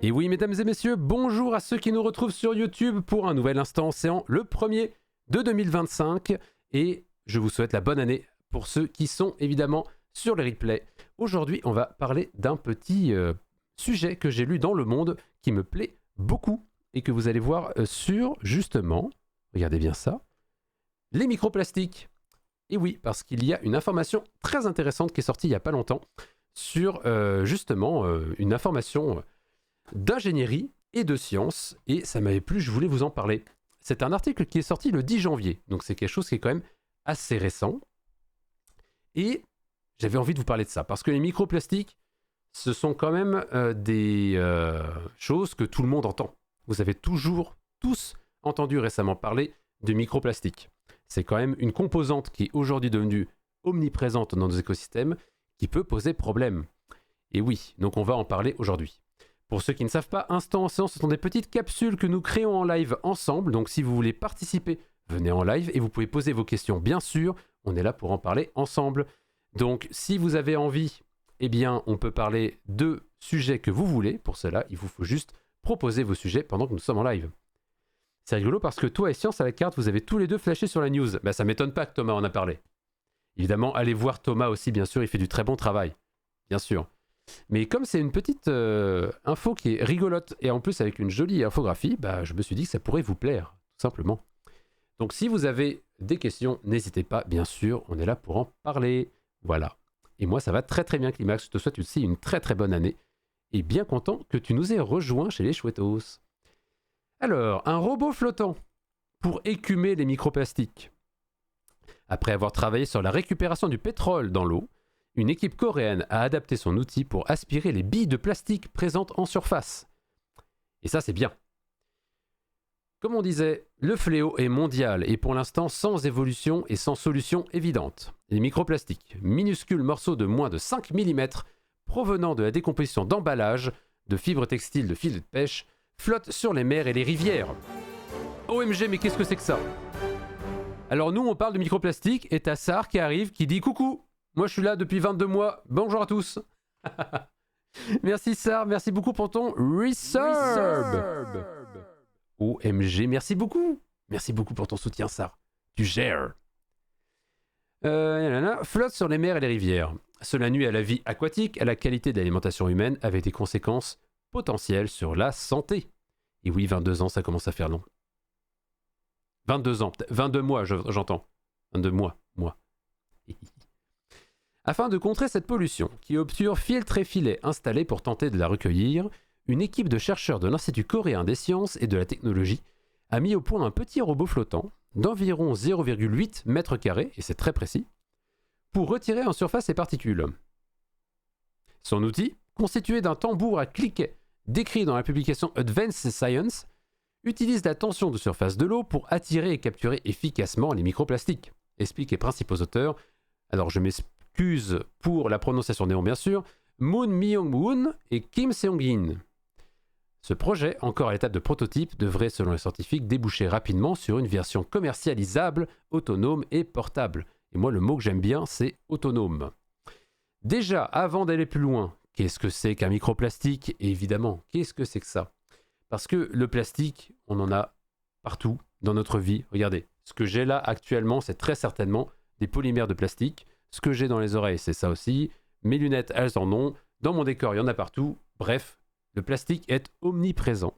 Et oui, mesdames et messieurs, bonjour à ceux qui nous retrouvent sur YouTube pour un nouvel Instant Océan, le premier de 2025. Et je vous souhaite la bonne année pour ceux qui sont évidemment sur les replays. Aujourd'hui, on va parler d'un petit sujet que j'ai lu dans Le Monde qui me plaît beaucoup et que vous allez voir sur, justement, regardez bien ça, les microplastiques. Et oui, parce qu'il y a une information très intéressante qui est sortie il n'y a pas longtemps sur, justement, une information d'ingénierie et de sciences, et ça m'avait plu, je voulais vous en parler. C'est un article qui est sorti le 10 janvier, donc c'est quelque chose qui est quand même assez récent, et j'avais envie de vous parler de ça, parce que les microplastiques, ce sont quand même des choses que tout le monde entend. Vous avez toujours, tous, entendu récemment parler de microplastiques. C'est quand même une composante qui est aujourd'hui devenue omniprésente dans nos écosystèmes, qui peut poser problème. Et oui, donc on va en parler aujourd'hui. Pour ceux qui ne savent pas, Instant Océan, ce sont des petites capsules que nous créons en live ensemble. Donc si vous voulez participer, venez en live et vous pouvez poser vos questions, bien sûr. On est là pour en parler ensemble. Donc si vous avez envie, eh bien, on peut parler de sujets que vous voulez. Pour cela, il vous faut juste proposer vos sujets pendant que nous sommes en live. C'est rigolo parce que toi et Science à la carte, vous avez tous les deux flashé sur la news. Ça m'étonne pas que Thomas en a parlé. Évidemment, allez voir Thomas aussi, bien sûr, il fait du très bon travail. Bien sûr. Mais comme c'est une petite info qui est rigolote et en plus avec une jolie infographie, je me suis dit que ça pourrait vous plaire, tout simplement. Donc si vous avez des questions, n'hésitez pas, bien sûr, on est là pour en parler. Voilà. Et moi, ça va très très bien, Climax. Je te souhaite aussi une très très bonne année et bien content que tu nous aies rejoints chez les Chouettos. Alors, un robot flottant pour écumer les microplastiques. Après avoir travaillé sur la récupération du pétrole dans l'eau, une équipe coréenne a adapté son outil pour aspirer les billes de plastique présentes en surface. Et ça, c'est bien. Comme on disait, le fléau est mondial et pour l'instant sans évolution et sans solution évidente. Les microplastiques, minuscules morceaux de moins de 5 mm, provenant de la décomposition d'emballages, de fibres textiles, de filets de pêche, flottent sur les mers et les rivières. OMG, mais qu'est-ce que c'est que ça? Alors nous, on parle de microplastiques et t'as Sar qui arrive, qui dit « Coucou !» Moi, je suis là depuis 22 mois. Bonjour à tous. Merci, Sar. Merci beaucoup pour ton resub. OMG, merci beaucoup. Merci beaucoup pour ton soutien, Sar. Tu gères. Flotte sur les mers et les rivières. Cela nuit à la vie aquatique, à la qualité d'alimentation humaine, avec des conséquences potentielles sur la santé. Et oui, 22 ans, ça commence à faire long. 22 ans. 22 mois, j'entends. 22 mois. Afin de contrer cette pollution, qui obture filtres et filets installés pour tenter de la recueillir, une équipe de chercheurs de l'Institut coréen des sciences et de la technologie a mis au point un petit robot flottant d'environ 0,8 mètres carrés, et c'est très précis, pour retirer en surface ces particules. Son outil, constitué d'un tambour à cliquet décrit dans la publication Advanced Science, utilise la tension de surface de l'eau pour attirer et capturer efficacement les microplastiques, expliquent les principaux auteurs. Alors je m'excuse pour la prononciation des noms bien sûr, Moon Myung-moon et Kim Seong-in. Ce projet, encore à l'étape de prototype, devrait, selon les scientifiques, déboucher rapidement sur une version commercialisable, autonome et portable. Et moi, le mot que j'aime bien, c'est autonome. Déjà, avant d'aller plus loin, qu'est-ce que c'est qu'un microplastique? Et évidemment, qu'est-ce que c'est que ça? Parce que le plastique, on en a partout dans notre vie. Regardez, ce que j'ai là actuellement, c'est très certainement des polymères de plastique. Ce que j'ai dans les oreilles, c'est ça aussi. Mes lunettes, elles en ont. Dans mon décor, il y en a partout. Bref, le plastique est omniprésent.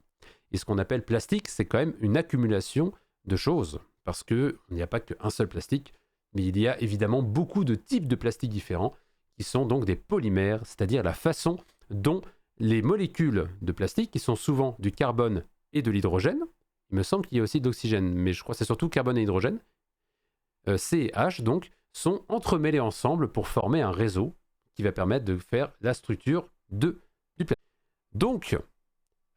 Et ce qu'on appelle plastique, c'est quand même une accumulation de choses. Parce qu'il n'y a pas qu'un seul plastique, mais il y a évidemment beaucoup de types de plastiques différents qui sont donc des polymères, c'est-à-dire la façon dont les molécules de plastique, qui sont souvent du carbone et de l'hydrogène, il me semble qu'il y a aussi de l'oxygène, mais je crois que c'est surtout carbone et hydrogène, C et H donc, sont entremêlés ensemble pour former un réseau qui va permettre de faire la structure du plastique. Donc,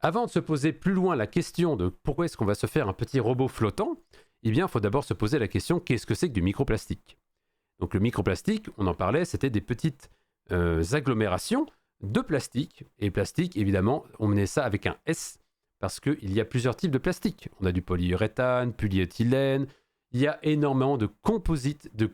avant de se poser plus loin la question de pourquoi est-ce qu'on va se faire un petit robot flottant, eh bien, il faut d'abord se poser la question qu'est-ce que c'est que du microplastique? Donc le microplastique, on en parlait, c'était des petites agglomérations de plastique. Et plastique, évidemment, on menait ça avec un S parce qu'il y a plusieurs types de plastique. On a du polyuréthane, polyéthylène. Il y a énormément de composites, de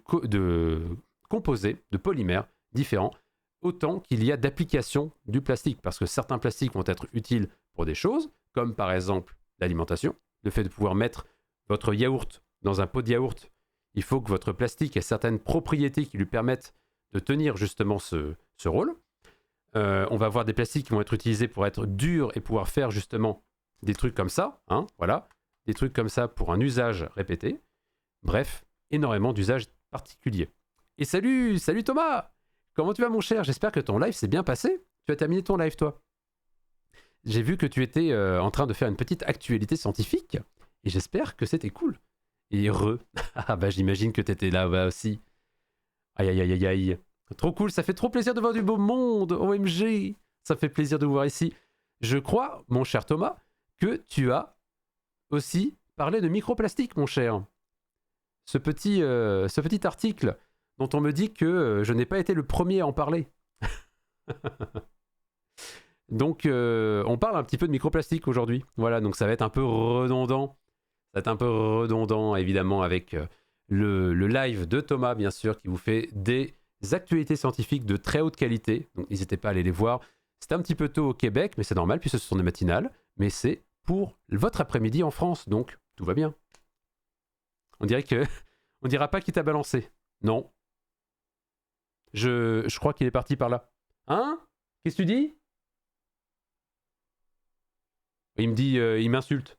composés, de polymères différents, autant qu'il y a d'applications du plastique, parce que certains plastiques vont être utiles pour des choses, comme par exemple l'alimentation, le fait de pouvoir mettre votre yaourt dans un pot de yaourt. Il faut que votre plastique ait certaines propriétés qui lui permettent de tenir justement ce rôle. On va avoir des plastiques qui vont être utilisés pour être durs et pouvoir faire justement des trucs comme ça, hein, voilà, des trucs comme ça pour un usage répété. Bref, énormément d'usages particuliers. Et salut Thomas! Comment tu vas mon cher? J'espère que ton live s'est bien passé. Tu as terminé ton live toi? J'ai vu que tu étais en train de faire une petite actualité scientifique et j'espère que c'était cool. Et heureux. Ah bah j'imagine que t'étais là bah, aussi. Aïe aïe aïe aïe aïe. Trop cool, ça fait trop plaisir de voir du beau monde. OMG. Ça fait plaisir de vous voir ici. Je crois, mon cher Thomas, que tu as aussi parlé de microplastique, mon cher. Ce petit article dont on me dit que je n'ai pas été le premier à en parler. Donc, on parle un petit peu de microplastique aujourd'hui. Voilà, donc ça va être un peu redondant. Ça va être un peu redondant, évidemment, avec le live de Thomas, bien sûr, qui vous fait des actualités scientifiques de très haute qualité. Donc, n'hésitez pas à aller les voir. C'est un petit peu tôt au Québec, mais c'est normal, puisque ce sont des matinales. Mais c'est pour votre après-midi en France, donc tout va bien. On dirait que... On dira pas qui t'a balancé. Non. Je crois qu'il est parti par là. Hein? Qu'est-ce que tu dis? Il me dit... il m'insulte.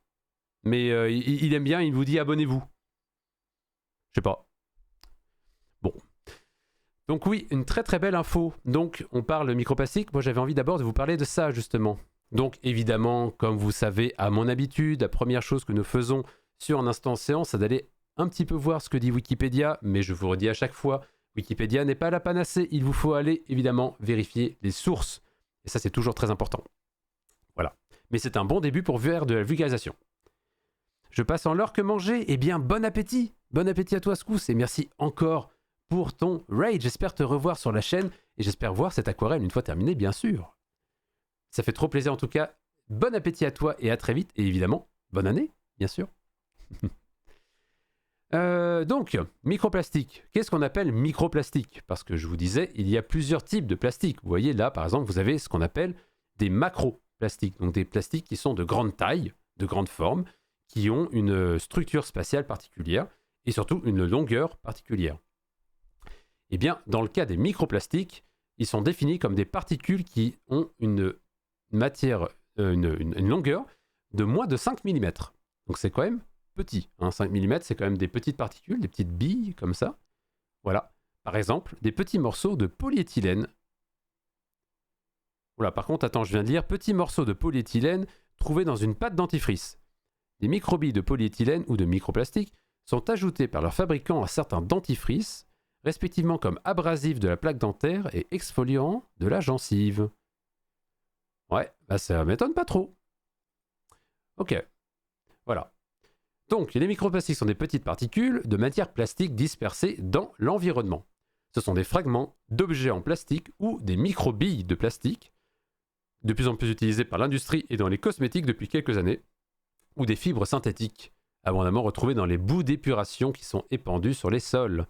Mais il aime bien, il vous dit abonnez-vous. Je sais pas. Bon. Donc oui, une très très belle info. Donc on parle de microplastique. Moi j'avais envie d'abord de vous parler de ça justement. Donc évidemment, comme vous savez, à mon habitude, la première chose que nous faisons sur un instant séance, c'est d'aller un petit peu voir ce que dit Wikipédia. Mais je vous redis à chaque fois, Wikipédia n'est pas la panacée. Il vous faut aller évidemment vérifier les sources. Et ça c'est toujours très important. Voilà. Mais c'est un bon début pour faire de la vulgarisation. Je passe en l'heure que manger. Eh bien, bon appétit. Bon appétit à toi, Scous. Et merci encore pour ton raid. J'espère te revoir sur la chaîne. Et j'espère voir cette aquarelle une fois terminée, bien sûr. Ça fait trop plaisir en tout cas. Bon appétit à toi et à très vite. Et évidemment, bonne année, bien sûr. Donc, microplastique. Qu'est-ce qu'on appelle microplastique? Parce que je vous disais, il y a plusieurs types de plastique. Vous voyez là, par exemple, vous avez ce qu'on appelle des macroplastiques. Donc des plastiques qui sont de grande taille, de grande forme, qui ont une structure spatiale particulière et surtout une longueur particulière. Eh bien, dans le cas des microplastiques, ils sont définis comme des particules qui ont une matière, une longueur de moins de 5 mm. Donc c'est quand même petit. Hein. 5 mm, c'est quand même des petites particules, des petites billes comme ça. Voilà. Par exemple, des petits morceaux de polyéthylène. Voilà, par contre, attends, je viens de lire petits morceaux de polyéthylène trouvés dans une pâte dentifrice. Les microbilles de polyéthylène ou de microplastique sont ajoutées par leurs fabricants à certains dentifrices, respectivement comme abrasifs de la plaque dentaire et exfoliants de la gencive. Ouais, bah ça m'étonne pas trop. Ok, voilà. Donc, les microplastiques sont des petites particules de matière plastique dispersées dans l'environnement. Ce sont des fragments d'objets en plastique ou des microbilles de plastique, de plus en plus utilisées par l'industrie et dans les cosmétiques depuis quelques années, ou des fibres synthétiques, abondamment retrouvées dans les boues d'épuration qui sont épandues sur les sols.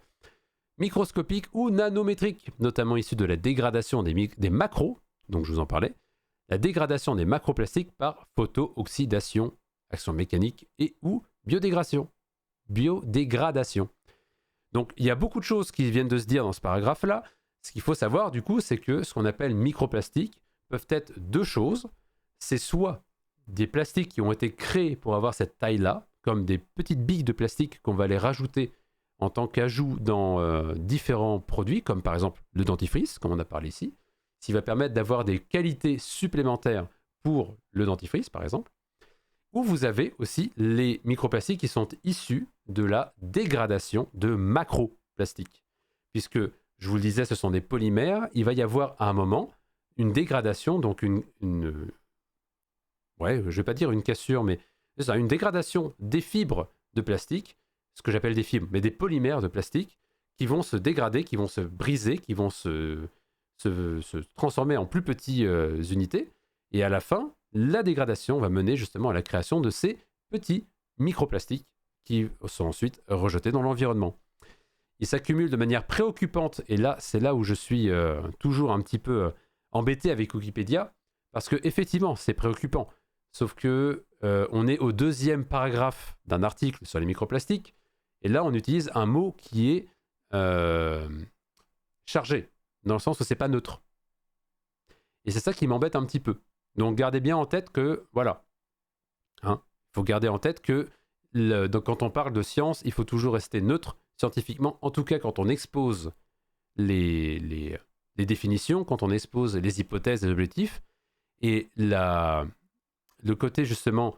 Microscopiques ou nanométriques, notamment issus de la dégradation des macros, donc je vous en parlais, la dégradation des macroplastiques par photooxydation, action mécanique et ou biodégradation. Donc il y a beaucoup de choses qui viennent de se dire dans ce paragraphe-là. Ce qu'il faut savoir du coup, c'est que ce qu'on appelle microplastiques peuvent être deux choses. C'est soit des plastiques qui ont été créés pour avoir cette taille-là, comme des petites billes de plastique qu'on va les rajouter en tant qu'ajout dans différents produits, comme par exemple le dentifrice, comme on a parlé ici, ce qui va permettre d'avoir des qualités supplémentaires pour le dentifrice, par exemple. Ou vous avez aussi les microplastiques qui sont issus de la dégradation de macroplastiques. Puisque, je vous le disais, ce sont des polymères, il va y avoir à un moment une dégradation, donc ouais, je ne vais pas dire une cassure, mais c'est ça, une dégradation des fibres de plastique, ce que j'appelle des fibres, mais des polymères de plastique, qui vont se dégrader, qui vont se briser, qui vont se transformer en plus petites unités. Et à la fin, la dégradation va mener justement à la création de ces petits microplastiques qui sont ensuite rejetés dans l'environnement. Ils s'accumulent de manière préoccupante, et là, c'est là où je suis toujours un petit peu embêté avec Wikipédia, parce que effectivement, c'est préoccupant. sauf que on est au 2e paragraphe d'un article sur les microplastiques, et là on utilise un mot qui est chargé, dans le sens où c'est pas neutre. Et c'est ça qui m'embête un petit peu. Donc gardez bien en tête que, voilà, il faut garder en tête que donc, quand on parle de science, il faut toujours rester neutre scientifiquement, en tout cas quand on expose les définitions, quand on expose les hypothèses, les objectifs, et le côté justement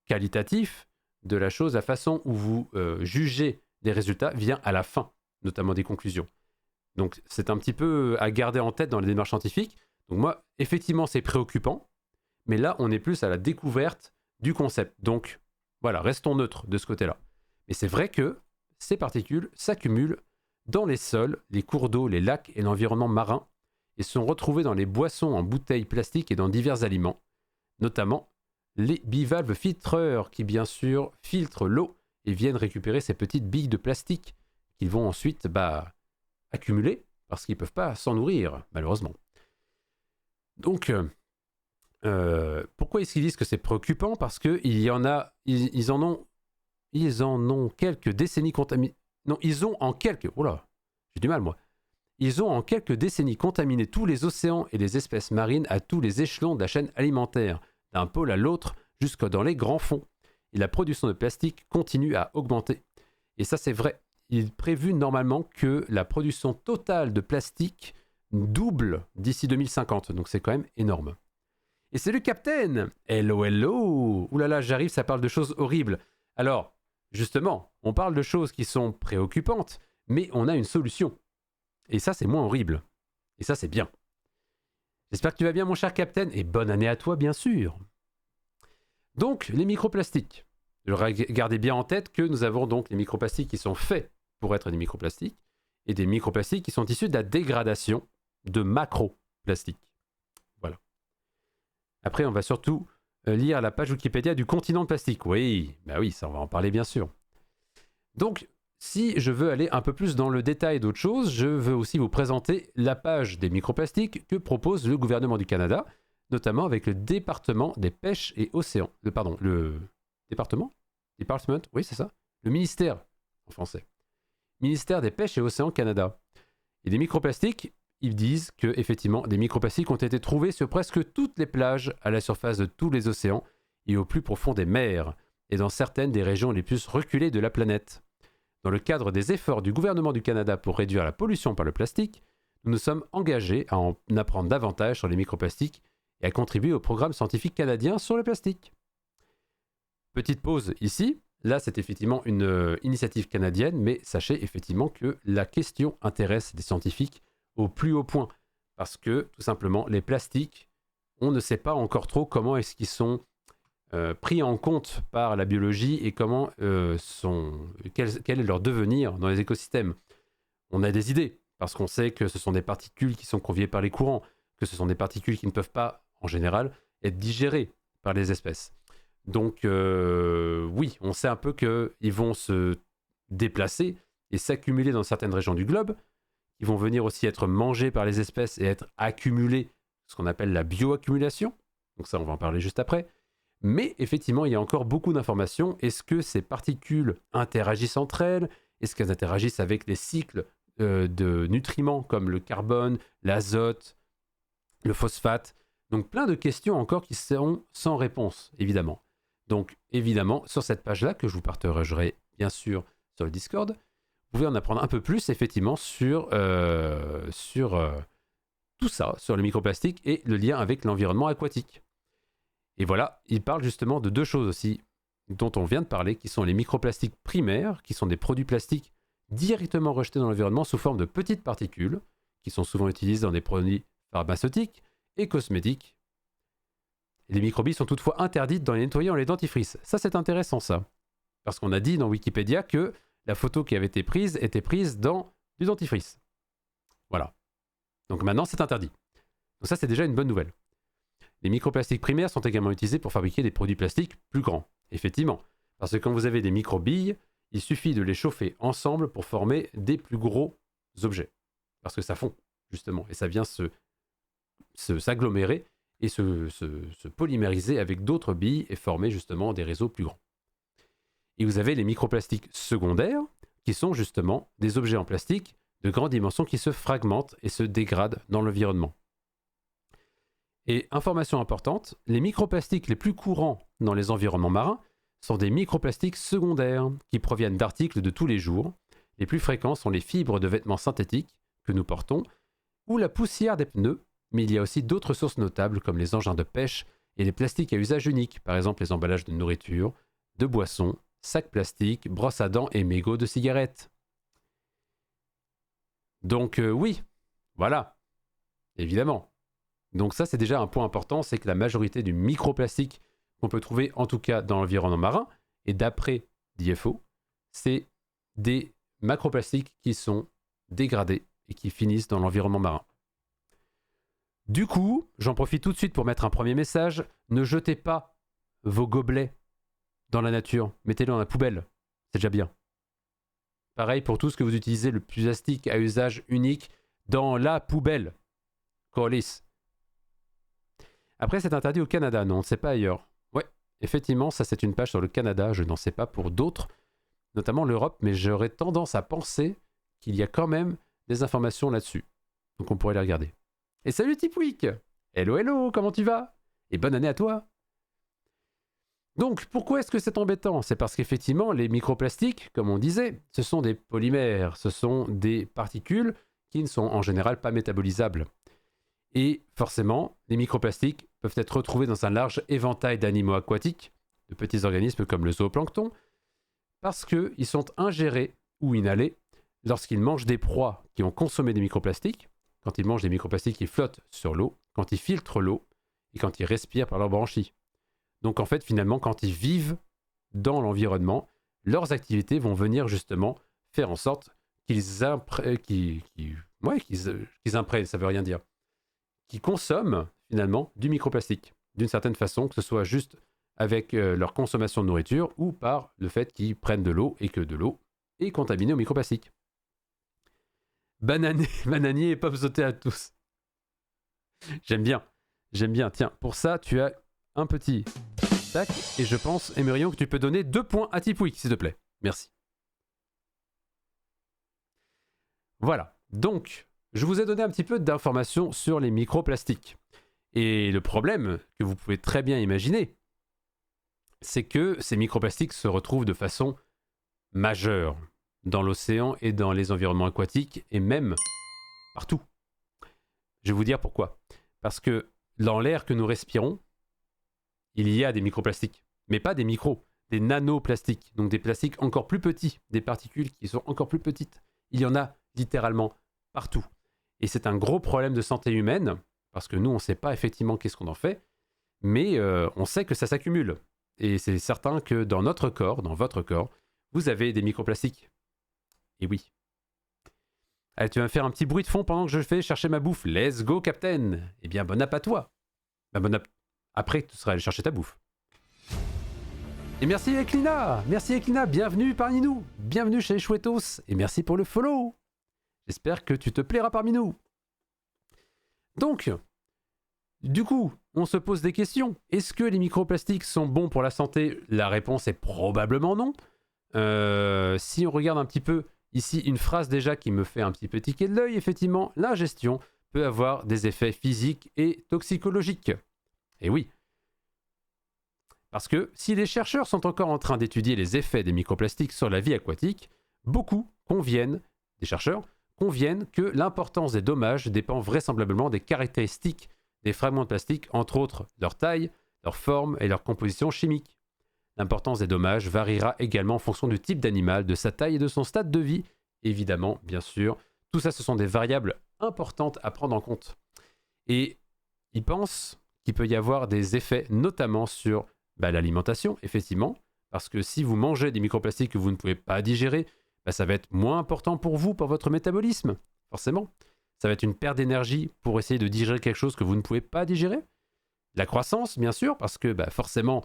qualitatif de la chose, la façon où vous jugez des résultats vient à la fin, notamment des conclusions. Donc c'est un petit peu à garder en tête dans les démarches scientifiques. Donc moi, effectivement, c'est préoccupant, mais là, on est plus à la découverte du concept. Donc voilà, restons neutres de ce côté-là. Mais c'est vrai que ces particules s'accumulent dans les sols, les cours d'eau, les lacs et l'environnement marin, et sont retrouvées dans les boissons en bouteilles plastiques et dans divers aliments, notamment les bivalves filtreurs qui, bien sûr, filtrent l'eau et viennent récupérer ces petites billes de plastique qu'ils vont ensuite accumuler parce qu'ils ne peuvent pas s'en nourrir, malheureusement. Donc, pourquoi est-ce qu'ils disent que c'est préoccupant? Parce qu'ils en ont quelques décennies contaminées. Non, ils ont en quelques... Oula, j'ai du mal, moi. Ils ont en quelques décennies contaminé tous les océans et les espèces marines à tous les échelons de la chaîne alimentaire, d'un pôle à l'autre, jusque dans les grands fonds. Et la production de plastique continue à augmenter. Et ça, c'est vrai. Il est prévu normalement que la production totale de plastique double d'ici 2050. Donc c'est quand même énorme. Et c'est le Capitaine. Hello, hello. Ouh là là, j'arrive, ça parle de choses horribles. Alors, justement, on parle de choses qui sont préoccupantes, mais on a une solution. Et ça, c'est moins horrible. Et ça, c'est bien. J'espère que tu vas bien, mon cher Capitaine, et bonne année à toi, bien sûr. Donc, les microplastiques. Gardez bien en tête que nous avons donc les microplastiques qui sont faits pour être des microplastiques, et des microplastiques qui sont issus de la dégradation de macroplastiques. Voilà. Après, on va surtout lire la page Wikipédia du continent de plastique. Oui, bah oui, ça on va en parler bien sûr. Donc, si je veux aller un peu plus dans le détail d'autres choses, je veux aussi vous présenter la page des microplastiques que propose le gouvernement du Canada, notamment avec le département des pêches et océans. Le département? Department? Oui, c'est ça. Le ministère, en français. Ministère des pêches et océans Canada. Et des microplastiques, ils disent que effectivement, des microplastiques ont été trouvés sur presque toutes les plages, à la surface de tous les océans et au plus profond des mers, et dans certaines des régions les plus reculées de la planète. Dans le cadre des efforts du gouvernement du Canada pour réduire la pollution par le plastique, nous nous sommes engagés à en apprendre davantage sur les microplastiques et à contribuer au programme scientifique canadien sur le plastique. Petite pause ici. Là, c'est effectivement une initiative canadienne, mais sachez effectivement que la question intéresse des scientifiques au plus haut point. Parce que, tout simplement, les plastiques, on ne sait pas encore trop comment est-ce qu'ils sont pris en compte par la biologie et comment quel est leur devenir dans les écosystèmes. On a des idées, parce qu'on sait que ce sont des particules qui sont conviées par les courants, que ce sont des particules qui ne peuvent pas, en général, être digérées par les espèces. Donc, oui, on sait un peu qu'ils vont se déplacer et s'accumuler dans certaines régions du globe. Ils vont venir aussi être mangés par les espèces et être accumulés, ce qu'on appelle la bioaccumulation. Donc ça, on va en parler juste après. Mais effectivement, il y a encore beaucoup d'informations. Est-ce que ces particules interagissent entre elles? Est-ce qu'elles interagissent avec les cycles de nutriments comme le carbone, l'azote, le phosphate? Donc plein de questions encore qui seront sans réponse, évidemment. Donc, évidemment, sur cette page-là, que je vous partagerai bien sûr sur le Discord, vous pouvez en apprendre un peu plus, effectivement, sur tout ça, sur le microplastique et le lien avec l'environnement aquatique. Et voilà, il parle justement de deux choses aussi dont on vient de parler, qui sont les microplastiques primaires, qui sont des produits plastiques directement rejetés dans l'environnement sous forme de petites particules, qui sont souvent utilisées dans des produits pharmaceutiques et cosmétiques. Les microbilles sont toutefois interdites dans les nettoyants et les dentifrices. Ça, c'est intéressant, ça. Parce qu'on a dit dans Wikipédia que la photo qui avait été prise était prise dans du dentifrice. Voilà. Donc maintenant, c'est interdit. Donc ça, c'est déjà une bonne nouvelle. Les microplastiques primaires sont également utilisés pour fabriquer des produits plastiques plus grands. Effectivement. Parce que quand vous avez des microbilles, il suffit de les chauffer ensemble pour former des plus gros objets. Parce que ça fond, justement. Et ça vient s'agglomérer et se polymériser avec d'autres billes et former justement des réseaux plus grands. Et vous avez les microplastiques secondaires, qui sont justement des objets en plastique de grande dimension qui se fragmentent et se dégradent dans l'environnement. Et information importante, les microplastiques les plus courants dans les environnements marins sont des microplastiques secondaires qui proviennent d'articles de tous les jours. Les plus fréquents sont les fibres de vêtements synthétiques que nous portons ou la poussière des pneus, mais il y a aussi d'autres sources notables comme les engins de pêche et les plastiques à usage unique, par exemple les emballages de nourriture, de boissons, sacs plastiques, brosses à dents et mégots de cigarettes. Donc oui, voilà, évidemment. Donc ça, c'est déjà un point important, c'est que la majorité du microplastique qu'on peut trouver, en tout cas dans l'environnement marin, et d'après DFO, c'est des macroplastiques qui sont dégradés et qui finissent dans l'environnement marin. Du coup, j'en profite tout de suite pour mettre un premier message. Ne jetez pas vos gobelets dans la nature. Mettez-les dans la poubelle. C'est déjà bien. Pareil pour tout ce que vous utilisez, le plastique à usage unique, dans la poubelle. Colis. Après, c'est interdit au Canada. Non, c'est pas ailleurs. Ouais, effectivement, ça c'est une page sur le Canada. Je n'en sais pas pour d'autres, notamment l'Europe, mais j'aurais tendance à penser qu'il y a quand même des informations là-dessus. Donc on pourrait les regarder. Et salut Tipweek! Hello, hello, comment tu vas? Et bonne année à toi! Donc, pourquoi est-ce que c'est embêtant? C'est parce qu'effectivement, les microplastiques, comme on disait, ce sont des polymères, ce sont des particules qui ne sont en général pas métabolisables. Et forcément, les microplastiques peuvent être retrouvés dans un large éventail d'animaux aquatiques, de petits organismes comme le zooplancton, parce qu'ils sont ingérés ou inhalés lorsqu'ils mangent des proies qui ont consommé des microplastiques, quand ils mangent des microplastiques qui flottent sur l'eau, quand ils filtrent l'eau et quand ils respirent par leurs branchies. Donc en fait, finalement, quand ils vivent dans l'environnement, leurs activités vont venir justement faire en sorte qu'ils imprègnent, ça veut rien dire, qu'ils consomment finalement du microplastique, d'une certaine façon, que ce soit juste avec leur consommation de nourriture ou par le fait qu'ils prennent de l'eau et que de l'eau est contaminée au microplastique. Bananier et pop sauté à tous. J'aime bien. Tiens, pour ça, tu as un petit tac, et je pense, Émerion, que tu peux donner 2 points à Tipweek, s'il te plaît. Merci. Voilà. Donc, je vous ai donné un petit peu d'informations sur les microplastiques. Et le problème, que vous pouvez très bien imaginer, c'est que ces microplastiques se retrouvent de façon majeure dans l'océan et dans les environnements aquatiques, et même partout. Je vais vous dire pourquoi. Parce que dans l'air que nous respirons, il y a des microplastiques, mais pas des micros, des nanoplastiques, donc des plastiques encore plus petits, des particules qui sont encore plus petites. Il y en a littéralement partout. Et c'est un gros problème de santé humaine, parce que nous, on ne sait pas effectivement qu'est-ce qu'on en fait, mais on sait que ça s'accumule. Et c'est certain que dans notre corps, dans votre corps, vous avez des microplastiques. Et oui. Allez, tu vas me faire un petit bruit de fond pendant que je vais chercher ma bouffe. Let's go, Captain. Eh bien, bon app à toi. Bah, après, tu seras allé chercher ta bouffe. Et merci Eklina. Bienvenue parmi nous. Bienvenue chez les Chouettos. Et merci pour le follow. J'espère que tu te plairas parmi nous. Donc, du coup, on se pose des questions. Est-ce que les microplastiques sont bons pour la santé? La réponse est probablement non. Si on regarde un petit peu ici, une phrase déjà qui me fait un petit peu tiquer de l'œil, effectivement, l'ingestion peut avoir des effets physiques et toxicologiques. Et oui. Parce que si les chercheurs sont encore en train d'étudier les effets des microplastiques sur la vie aquatique, des chercheurs conviennent que l'importance des dommages dépend vraisemblablement des caractéristiques des fragments de plastique, entre autres leur taille, leur forme et leur composition chimique. L'importance des dommages variera également en fonction du type d'animal, de sa taille et de son stade de vie. Évidemment, bien sûr, tout ça, ce sont des variables importantes à prendre en compte. Et ils pensent qu'il peut y avoir des effets, notamment sur l'alimentation, effectivement, parce que si vous mangez des microplastiques que vous ne pouvez pas digérer, ça va être moins important pour vous, pour votre métabolisme, forcément. Ça va être une perte d'énergie pour essayer de digérer quelque chose que vous ne pouvez pas digérer. La croissance, bien sûr, parce que forcément,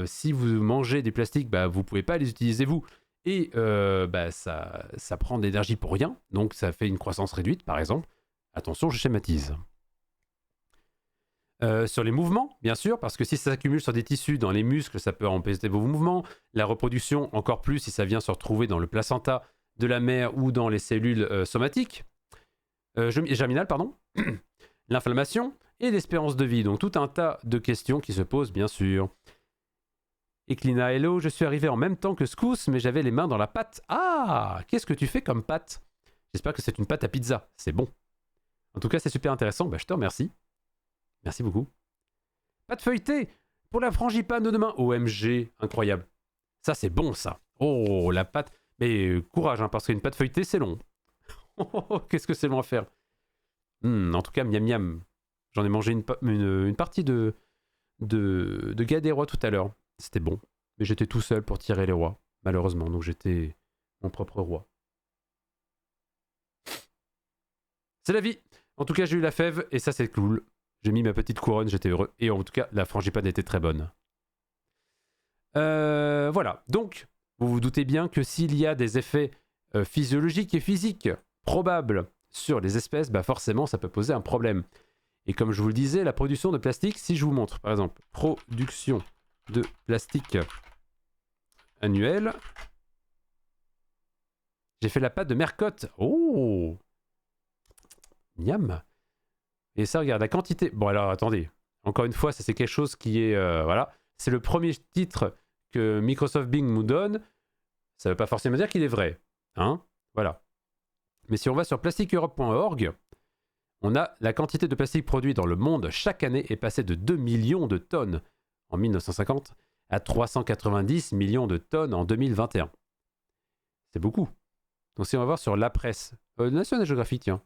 si vous mangez des plastiques, vous ne pouvez pas les utiliser vous. Et ça prend de l'énergie pour rien. Donc ça fait une croissance réduite, par exemple. Attention, je schématise. Sur les mouvements, bien sûr, parce que si ça s'accumule sur des tissus, dans les muscles, ça peut empêcher vos mouvements. La reproduction, encore plus si ça vient se retrouver dans le placenta de la mère ou dans les cellules somatiques. Germinales, pardon. L'inflammation et l'espérance de vie. Donc tout un tas de questions qui se posent, bien sûr. Eklina, hello, je suis arrivé en même temps que Scous, mais j'avais les mains dans la pâte. Ah, qu'est-ce que tu fais comme pâte? J'espère que c'est une pâte à pizza, c'est bon. En tout cas, c'est super intéressant, bah, je te remercie. Merci beaucoup. Pâte feuilletée pour la frangipane de demain. OMG, incroyable. Ça, c'est bon, ça. Oh, la pâte. Mais courage, hein, parce qu'une pâte feuilletée, c'est long. Qu'est-ce que c'est long à faire. En tout cas, miam miam. J'en ai mangé une partie de Guerre des Rois tout à l'heure. C'était bon. Mais j'étais tout seul pour tirer les rois, malheureusement. Donc j'étais mon propre roi. C'est la vie. En tout cas, j'ai eu la fève et ça, c'est cool. J'ai mis ma petite couronne, j'étais heureux. Et en tout cas, la frangipane était très bonne. Voilà. Donc, vous vous doutez bien que s'il y a des effets physiologiques et physiques probables sur les espèces, bah forcément, ça peut poser un problème. Et comme je vous le disais, la production de plastique, si je vous montre, par exemple, production de plastique annuelle, j'ai fait la pâte de Mercotte. Oh, miam. Et ça, regarde, la quantité... Bon, alors, attendez. Encore une fois, ça, c'est quelque chose qui est... voilà. C'est le premier titre que Microsoft Bing nous donne. Ça ne veut pas forcément dire qu'il est vrai. Hein? Voilà. Mais si on va sur plasticeurope.org, on a la quantité de plastique produit dans le monde chaque année est passée de 2 millions de tonnes en 1950 à 390 millions de tonnes en 2021. C'est beaucoup. Donc si on va voir sur la presse... National Geographic, tiens.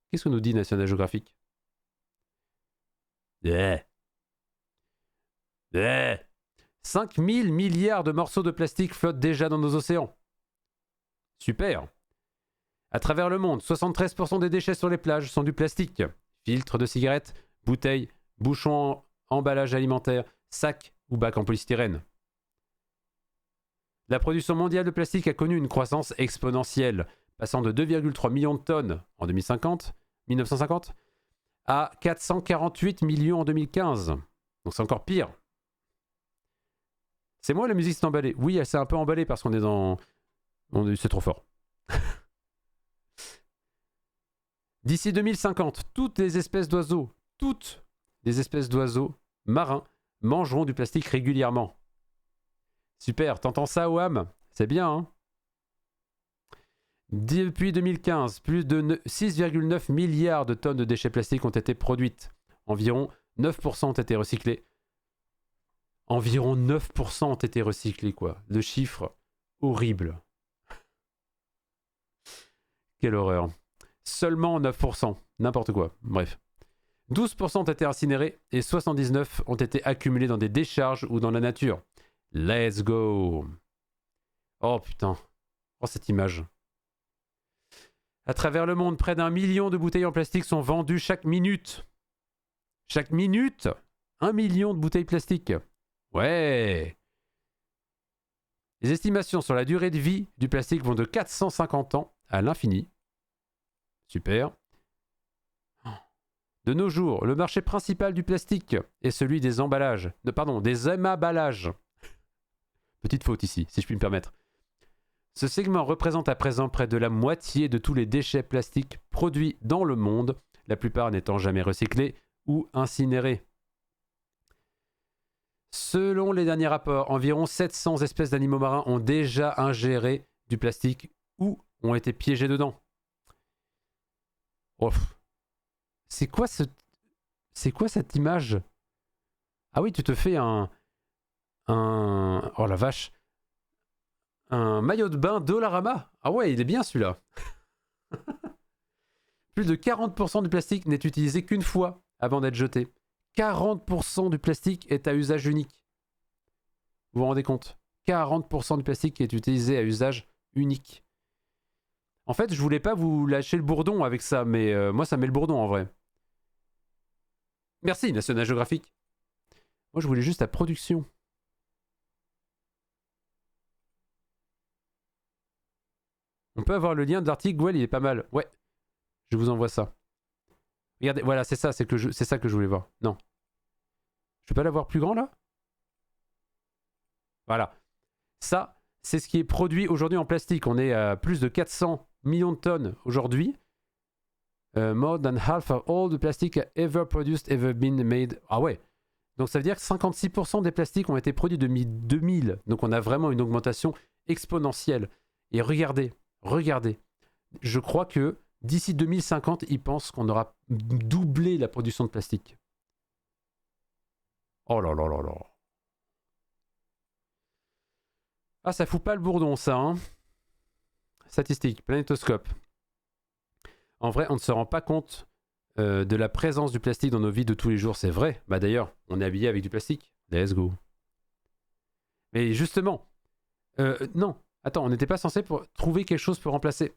Qu'est-ce que nous dit National Geographic? 5 000 milliards de morceaux de plastique flottent déjà dans nos océans. Super. À travers le monde, 73% des déchets sur les plages sont du plastique. Filtres de cigarettes, bouteilles, bouchons, emballage alimentaire, sacs ou bacs en polystyrène. La production mondiale de plastique a connu une croissance exponentielle, passant de 2,3 millions de tonnes en 1950 à 448 millions en 2015. Donc c'est encore pire. C'est moi la musique s'est emballée. Oui, elle s'est un peu emballée parce qu'on est dans... C'est trop fort. D'ici 2050, toutes les espèces d'oiseaux marins mangeront du plastique régulièrement. Super, t'entends ça, Wam? C'est bien, hein? Depuis 2015, plus de 6,9 milliards de tonnes de déchets plastiques ont été produites. Environ 9% ont été recyclés. Environ 9% ont été recyclés, quoi. Le chiffre horrible. Quelle horreur. Seulement 9%. N'importe quoi. Bref. 12% ont été incinérés et 79% ont été accumulés dans des décharges ou dans la nature. Let's go. Oh putain. Oh cette image. À travers le monde, près d'1 million de bouteilles en plastique sont vendues chaque minute. Chaque minute, 1 million de bouteilles plastiques. Ouais. Les estimations sur la durée de vie du plastique vont de 450 ans à l'infini. Super. De nos jours, le marché principal du plastique est celui des emballages. Des emballages. Petite faute ici, si je puis me permettre. Ce segment représente à présent près de la moitié de tous les déchets plastiques produits dans le monde, la plupart n'étant jamais recyclés ou incinérés. Selon les derniers rapports, environ 700 espèces d'animaux marins ont déjà ingéré du plastique ou ont été piégés dedans. Oh. C'est quoi cette image? Ah oui, tu te fais un... Oh la vache. Un maillot de bain Dollarama. Ah ouais, il est bien celui-là. Plus de 40% du plastique n'est utilisé qu'une fois avant d'être jeté. 40% du plastique est à usage unique. Vous vous rendez compte? 40% du plastique est utilisé à usage unique. En fait, je voulais pas vous lâcher le bourdon avec ça, mais moi ça met le bourdon en vrai. Merci National Geographic. Moi je voulais juste la production. On peut avoir le lien de l'article, Gwen, il est pas mal. Ouais, je vous envoie ça. Regardez, voilà, c'est ça, c'est ça que je voulais voir. Non. Je peux pas l'avoir plus grand là? Voilà. Ça, c'est ce qui est produit aujourd'hui en plastique. On est à plus de 400 millions de tonnes aujourd'hui. More than half of all the plastic ever produced, ever been made. Ah ouais. Donc ça veut dire que 56% des plastiques ont été produits depuis 2000. Donc on a vraiment une augmentation exponentielle. Et regardez. Je crois que d'ici 2050, ils pensent qu'on aura doublé la production de plastique. Oh là là là là. Ah, ça fout pas le bourdon, ça, hein. Statistique, planétoscope. En vrai, on ne se rend pas compte de la présence du plastique dans nos vies de tous les jours, c'est vrai. Bah d'ailleurs, on est habillé avec du plastique. Let's go. Mais justement, non, attends, on n'était pas censé trouver quelque chose pour remplacer.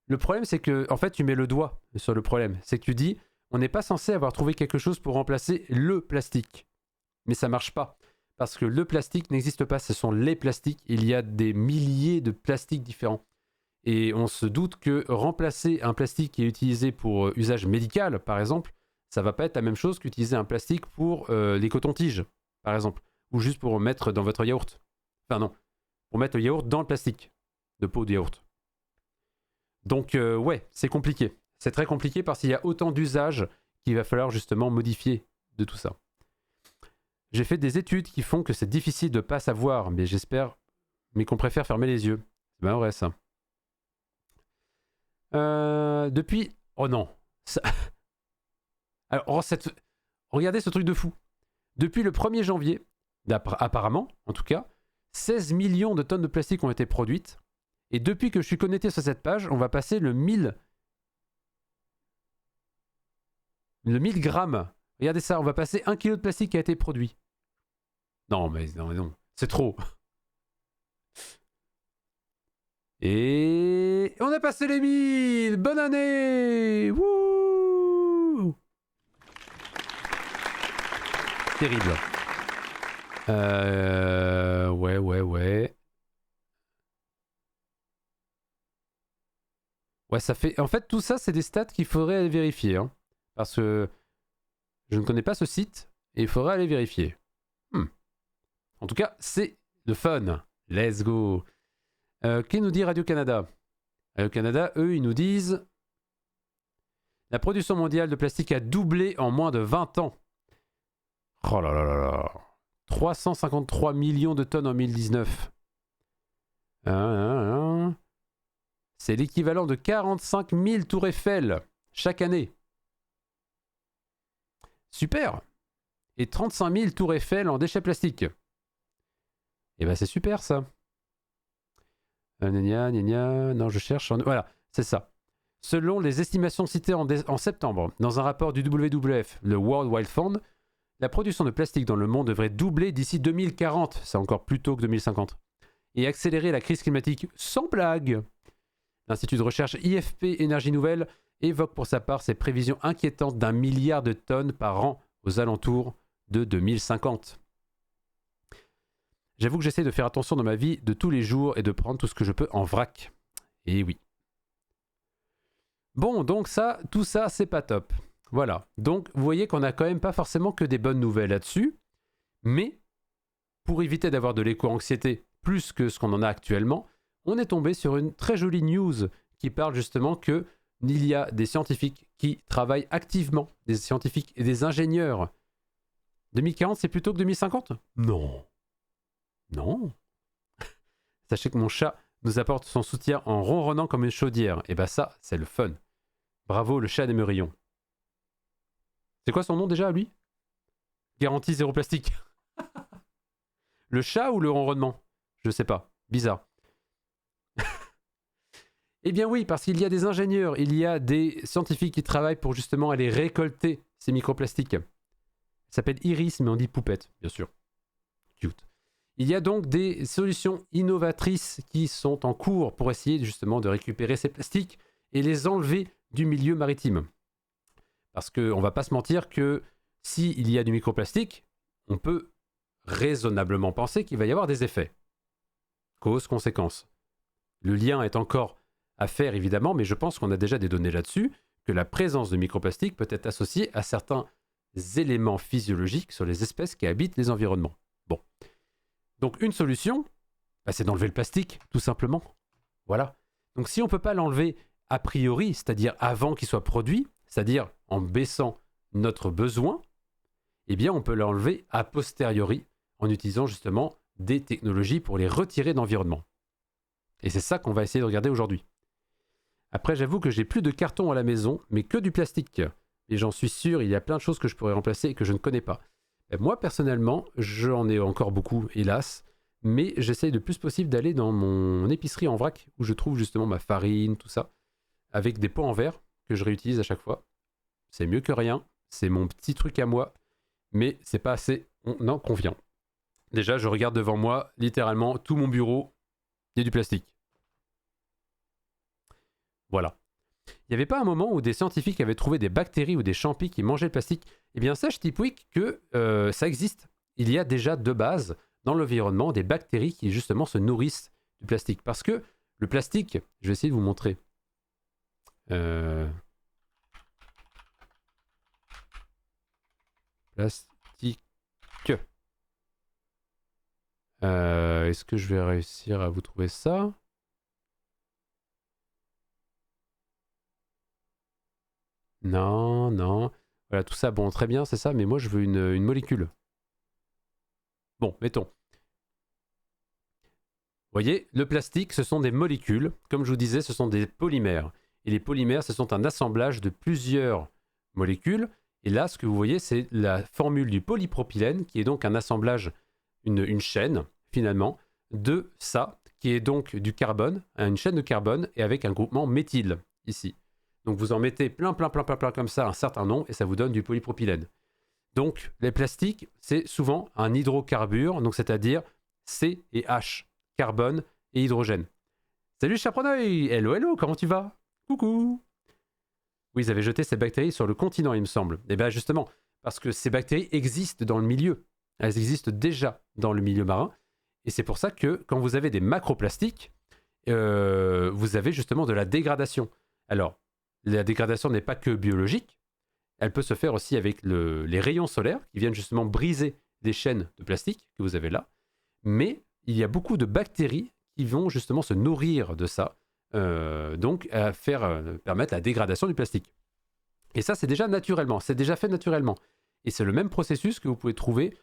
Le problème, c'est que, en fait, tu mets le doigt sur le problème. C'est que tu dis, on n'est pas censé avoir trouvé quelque chose pour remplacer le plastique. Mais ça marche pas. Parce que le plastique n'existe pas, ce sont les plastiques. Il y a des milliers de plastiques différents. Et on se doute que remplacer un plastique qui est utilisé pour usage médical, par exemple, ça va pas être la même chose qu'utiliser un plastique pour les cotons-tiges, par exemple. Ou juste pour mettre dans votre yaourt. Enfin non, pour mettre le yaourt dans le plastique de pot de yaourt. Donc ouais, c'est compliqué. C'est très compliqué parce qu'il y a autant d'usages qu'il va falloir justement modifier de tout ça. J'ai fait des études qui font que c'est difficile de ne pas savoir, mais j'espère, mais qu'on préfère fermer les yeux. C'est bien vrai ça. Depuis... Oh non. Ça... Alors, regardez ce truc de fou. Depuis le 1er janvier, apparemment, en tout cas, 16 millions de tonnes de plastique ont été produites. Et depuis que je suis connecté sur cette page, on va passer le 1000 grammes. Regardez ça, on va passer 1 kg de plastique qui a été produit. Non, mais non. C'est trop. Et on a passé les 1000. Bonne année. Wouh. Terrible. Ouais. Ouais, ça fait... En fait, tout ça, c'est des stats qu'il faudrait aller vérifier. Hein, parce que je ne connais pas ce site et il faudrait aller vérifier. En tout cas, c'est le fun. Let's go. Qui nous dit Radio-Canada? Radio-Canada, eux, ils nous disent... La production mondiale de plastique a doublé en moins de 20 ans. Oh là là là là. 353 millions de tonnes en 2019. C'est l'équivalent de 45 000 tours Eiffel chaque année. Super. Et 35 000 tours Eiffel en déchets plastiques. Et ben c'est super ça. Non, je cherche. Voilà, c'est ça. Selon les estimations citées en septembre, dans un rapport du WWF, le World Wide Fund, la production de plastique dans le monde devrait doubler d'ici 2040, c'est encore plus tôt que 2050, et accélérer la crise climatique sans blague. L'Institut de recherche IFP Énergie Nouvelle évoque pour sa part ses prévisions inquiétantes d'1 milliard de tonnes par an aux alentours de 2050. J'avoue que j'essaie de faire attention dans ma vie de tous les jours et de prendre tout ce que je peux en vrac. Et oui. Bon, donc ça, tout ça, c'est pas top. Voilà. Donc, vous voyez qu'on n'a quand même pas forcément que des bonnes nouvelles là-dessus. Mais, pour éviter d'avoir de l'éco-anxiété plus que ce qu'on en a actuellement, on est tombé sur une très jolie news qui parle justement qu'il y a des scientifiques qui travaillent activement, des scientifiques et des ingénieurs. 2040, c'est plutôt que 2050 ? Non. Sachez que mon chat nous apporte son soutien en ronronnant comme une chaudière. Et bah ça, c'est le fun. Bravo le chat des Meurillons. C'est quoi son nom déjà, lui ? Garantie zéro plastique. Le chat ou le ronronnement ? Je sais pas. Bizarre. Eh bien oui, parce qu'il y a des ingénieurs, il y a des scientifiques qui travaillent pour justement aller récolter ces microplastiques. Ça s'appelle Iris, mais on dit poupette, bien sûr. Cute. Il y a donc des solutions innovatrices qui sont en cours pour essayer justement de récupérer ces plastiques et les enlever du milieu maritime. Parce qu'on ne va pas se mentir que s'il y a du microplastique, on peut raisonnablement penser qu'il va y avoir des effets. Cause-conséquence. Le lien est encore à faire évidemment, mais je pense qu'on a déjà des données là-dessus, que la présence de microplastiques peut être associée à certains éléments physiologiques sur les espèces qui habitent les environnements. Bon. Donc une solution, c'est d'enlever le plastique, tout simplement. Voilà. Donc si on ne peut pas l'enlever a priori, c'est-à-dire avant qu'il soit produit, c'est-à-dire en baissant notre besoin, eh bien on peut l'enlever a posteriori en utilisant justement des technologies pour les retirer de l'environnement. Et c'est ça qu'on va essayer de regarder aujourd'hui. Après, j'avoue que j'ai plus de carton à la maison, mais que du plastique. Et j'en suis sûr, il y a plein de choses que je pourrais remplacer et que je ne connais pas. Et moi, personnellement, j'en ai encore beaucoup, hélas, mais j'essaye le plus possible d'aller dans mon épicerie en vrac, où je trouve justement ma farine, tout ça, avec des pots en verre que je réutilise à chaque fois. C'est mieux que rien, c'est mon petit truc à moi, mais c'est pas assez, on en convient. Déjà, je regarde devant moi, littéralement, tout mon bureau, il y a du plastique. Voilà. Il n'y avait pas un moment où des scientifiques avaient trouvé des bactéries ou des champis qui mangeaient le plastique? Eh bien, sache, Tipwick, que ça existe. Il y a déjà de base, dans l'environnement, des bactéries qui, justement, se nourrissent du plastique. Parce que le plastique, je vais essayer de vous montrer. Plastique. Est-ce que je vais réussir à vous trouver ça? Non, non. Voilà, tout ça, bon, très bien, c'est ça, mais moi, je veux une molécule. Bon, mettons. Vous voyez, le plastique, ce sont des molécules. Comme je vous disais, ce sont des polymères. Et les polymères, ce sont un assemblage de plusieurs molécules. Et là, ce que vous voyez, c'est la formule du polypropylène, qui est donc un assemblage, une chaîne, finalement, de ça, qui est donc du carbone, une chaîne de carbone, et avec un groupement méthyle, ici. Donc vous en mettez plein comme ça, un certain nombre, et ça vous donne du polypropylène. Donc les plastiques, c'est souvent un hydrocarbure, donc c'est-à-dire C et H, carbone et hydrogène. Salut Chapreneuil, hello, comment tu vas? Coucou. Oui, ils avaient jeté ces bactéries sur le continent, il me semble. Et bien justement, parce que ces bactéries existent dans le milieu. Elles existent déjà dans le milieu marin. Et c'est pour ça que quand vous avez des macroplastiques, vous avez justement de la dégradation. Alors, la dégradation n'est pas que biologique, elle peut se faire aussi avec les rayons solaires qui viennent justement briser des chaînes de plastique que vous avez là. Mais il y a beaucoup de bactéries qui vont justement se nourrir de ça, donc à permettre la dégradation du plastique. Et ça, c'est déjà naturellement, c'est déjà fait naturellement. Et c'est le même processus que vous pouvez trouver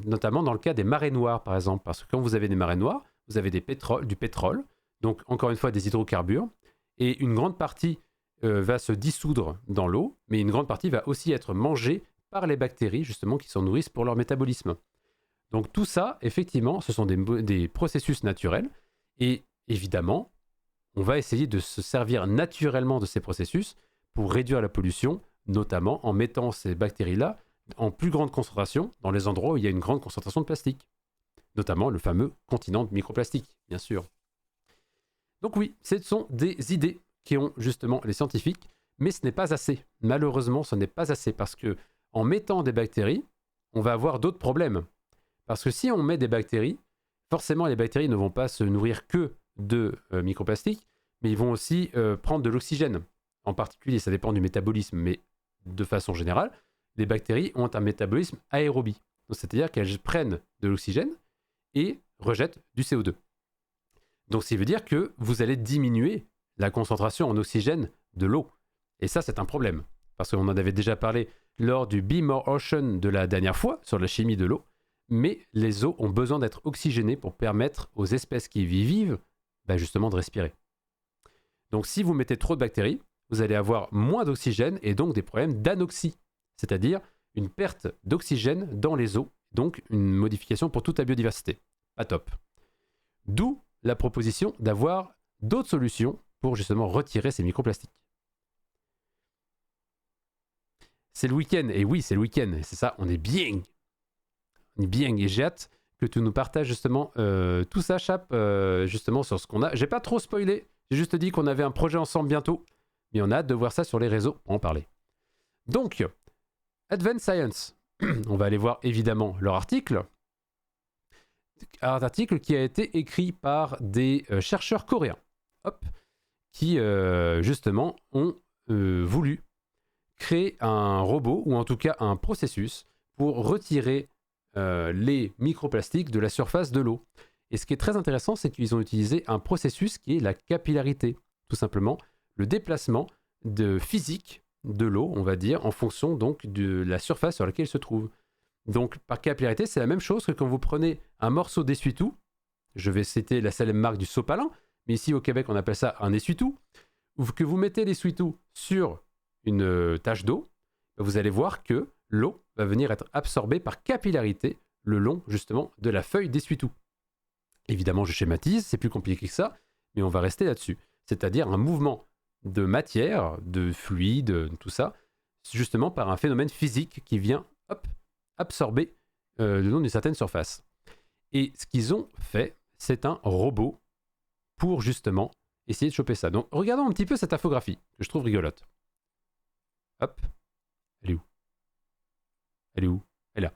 notamment dans le cas des marées noires, par exemple. Parce que quand vous avez des marées noires, vous avez du pétrole, donc encore une fois des hydrocarbures, et une grande partie va se dissoudre dans l'eau, mais une grande partie va aussi être mangée par les bactéries, justement, qui s'en nourrissent pour leur métabolisme. Donc tout ça, effectivement, ce sont des processus naturels, et évidemment, on va essayer de se servir naturellement de ces processus pour réduire la pollution, notamment en mettant ces bactéries-là en plus grande concentration dans les endroits où il y a une grande concentration de plastique, notamment le fameux continent de microplastique, bien sûr. Donc oui, ce sont des idées qui ont justement les scientifiques, mais ce n'est pas assez. Malheureusement, ce n'est pas assez parce que en mettant des bactéries, on va avoir d'autres problèmes. Parce que si on met des bactéries, forcément les bactéries ne vont pas se nourrir que de microplastiques, mais ils vont aussi prendre de l'oxygène. En particulier, ça dépend du métabolisme, mais de façon générale, les bactéries ont un métabolisme aérobie. C'est-à-dire qu'elles prennent de l'oxygène et rejettent du CO2. Donc, ça veut dire que vous allez diminuer la concentration en oxygène de l'eau. Et ça, c'est un problème. Parce qu'on en avait déjà parlé lors du Be More Ocean de la dernière fois, sur la chimie de l'eau. Mais les eaux ont besoin d'être oxygénées pour permettre aux espèces qui y vivent, justement, de respirer. Donc, si vous mettez trop de bactéries, vous allez avoir moins d'oxygène et donc des problèmes d'anoxie. C'est-à-dire une perte d'oxygène dans les eaux, donc une modification pour toute la biodiversité. Pas top. D'où la proposition d'avoir d'autres solutions pour justement retirer ces microplastiques. C'est le week-end, et oui, c'est le week-end, c'est ça, on est bien. On est bien, et j'ai hâte que tu nous partages justement tout ça, Chap, justement sur ce qu'on a. J'ai pas trop spoilé, j'ai juste dit qu'on avait un projet ensemble bientôt, mais on a hâte de voir ça sur les réseaux pour en parler. Donc, Advanced Science, on va aller voir évidemment leur article. Un article qui a été écrit par des chercheurs coréens, qui justement ont voulu créer un robot, ou en tout cas un processus, pour retirer les microplastiques de la surface de l'eau. Et ce qui est très intéressant, c'est qu'ils ont utilisé un processus qui est la capillarité. Tout simplement, le déplacement physique de l'eau, on va dire, en fonction donc de la surface sur laquelle elle se trouve. Donc, par capillarité, c'est la même chose que quand vous prenez un morceau d'essuie-tout. Je vais citer la célèbre marque du Sopalin, mais ici au Québec, on appelle ça un essuie-tout. Que vous mettez l'essuie-tout sur une tache d'eau, vous allez voir que l'eau va venir être absorbée par capillarité le long, justement, de la feuille d'essuie-tout. Évidemment, je schématise, c'est plus compliqué que ça, mais on va rester là-dessus. C'est-à-dire un mouvement de matière, de fluide, tout ça, justement par un phénomène physique qui vient absorber le long d'une certaine surface. Et ce qu'ils ont fait, c'est un robot pour justement essayer de choper ça. Donc regardons un petit peu cette infographie que je trouve rigolote. Hop, elle est où? Elle est où? Elle est là.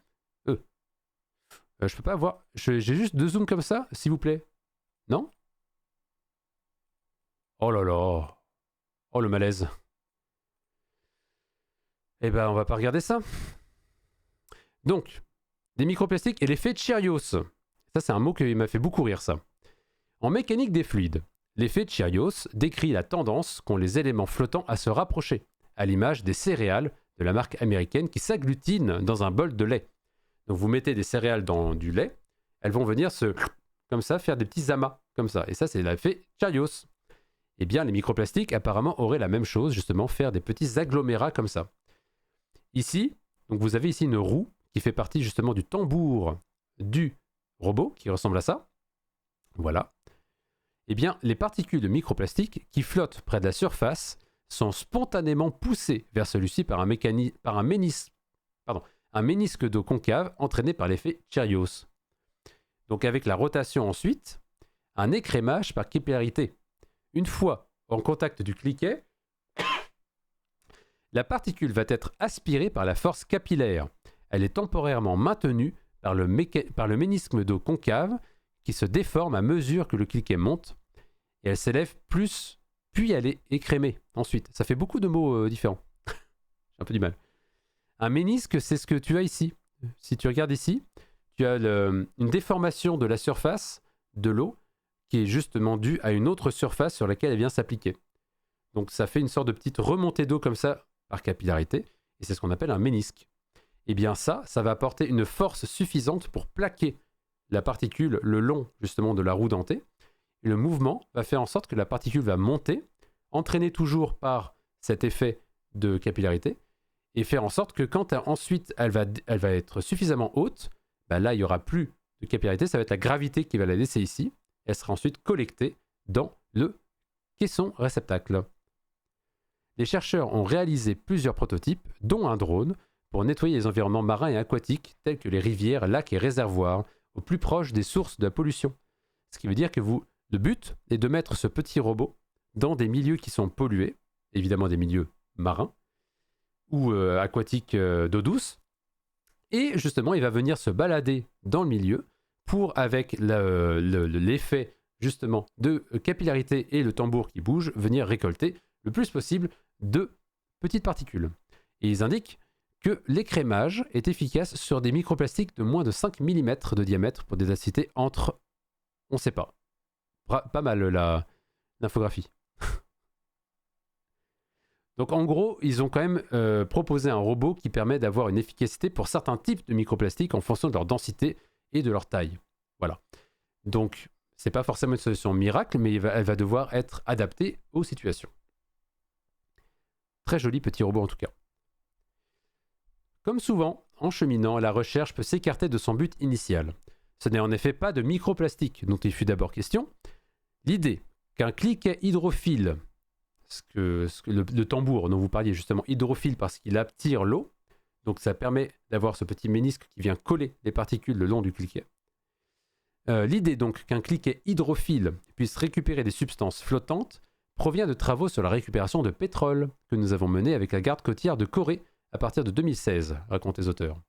Je peux pas voir. J'ai juste 2 zooms comme ça, s'il vous plaît. Non? Oh là là. Oh le malaise. Eh ben, on va pas regarder ça. Donc, des microplastiques et l'effet Cheerios. Ça, c'est un mot qui m'a fait beaucoup rire, ça. En mécanique des fluides, l'effet Cheerios décrit la tendance qu'ont les éléments flottants à se rapprocher, à l'image des céréales de la marque américaine qui s'agglutinent dans un bol de lait. Donc vous mettez des céréales dans du lait, elles vont venir comme ça, faire des petits amas, comme ça. Et ça, c'est l'effet Cheerios. Eh bien, les microplastiques, apparemment, auraient la même chose, justement, faire des petits agglomérats comme ça. Ici, donc vous avez ici une roue qui fait partie, justement, du tambour du robot, qui ressemble à ça. Voilà. Eh bien, les particules de microplastiques qui flottent près de la surface sont spontanément poussées vers celui-ci par un ménisque d'eau concave entraîné par l'effet Cheerios. Donc avec la rotation ensuite, un écrémage par capillarité. Une fois en contact du cliquet, la particule va être aspirée par la force capillaire. Elle est temporairement maintenue par le ménisque d'eau concave qui se déforme à mesure que le cliquet monte et elle s'élève plus, puis elle est écrémée ensuite. Ça fait beaucoup de mots différents. J'ai un peu du mal. Un ménisque, c'est ce que tu as ici. Si tu regardes ici, tu as une déformation de la surface de l'eau qui est justement due à une autre surface sur laquelle elle vient s'appliquer. Donc ça fait une sorte de petite remontée d'eau comme ça par capillarité, et c'est ce qu'on appelle un ménisque. Et bien ça va apporter une force suffisante pour plaquer la particule le long justement de la roue dentée. Et le mouvement va faire en sorte que la particule va monter, entraînée toujours par cet effet de capillarité, et faire en sorte que quand ensuite elle va être suffisamment haute, là il n'y aura plus de capillarité, ça va être la gravité qui va la laisser ici, elle sera ensuite collectée dans le caisson réceptacle. Les chercheurs ont réalisé plusieurs prototypes, dont un drone, pour nettoyer les environnements marins et aquatiques, tels que les rivières, lacs et réservoirs, au plus proche des sources de la pollution. Ce qui veut dire que le but est de mettre ce petit robot dans des milieux qui sont pollués, évidemment des milieux marins, ou aquatiques d'eau douce, et justement il va venir se balader dans le milieu pour, avec l'effet justement de capillarité et le tambour qui bouge, venir récolter le plus possible de petites particules. Et ils indiquent que l'écrémage est efficace sur des microplastiques de moins de 5 mm de diamètre pour des densités entre, on ne sait pas, pas mal l'infographie. Donc en gros, ils ont quand même proposé un robot qui permet d'avoir une efficacité pour certains types de microplastiques en fonction de leur densité et de leur taille. Voilà. Donc, c'est pas forcément une solution miracle, mais elle va devoir être adaptée aux situations. Très joli petit robot en tout cas. Comme souvent, en cheminant, la recherche peut s'écarter de son but initial. Ce n'est en effet pas de microplastique dont il fut d'abord question. L'idée qu'un cliquet hydrophile, le tambour dont vous parliez justement, hydrophile parce qu'il attire l'eau, donc ça permet d'avoir ce petit ménisque qui vient coller les particules le long du cliquet. L'idée donc qu'un cliquet hydrophile puisse récupérer des substances flottantes provient de travaux sur la récupération de pétrole que nous avons menés avec la garde côtière de Corée à partir de 2016, racontent les auteurs.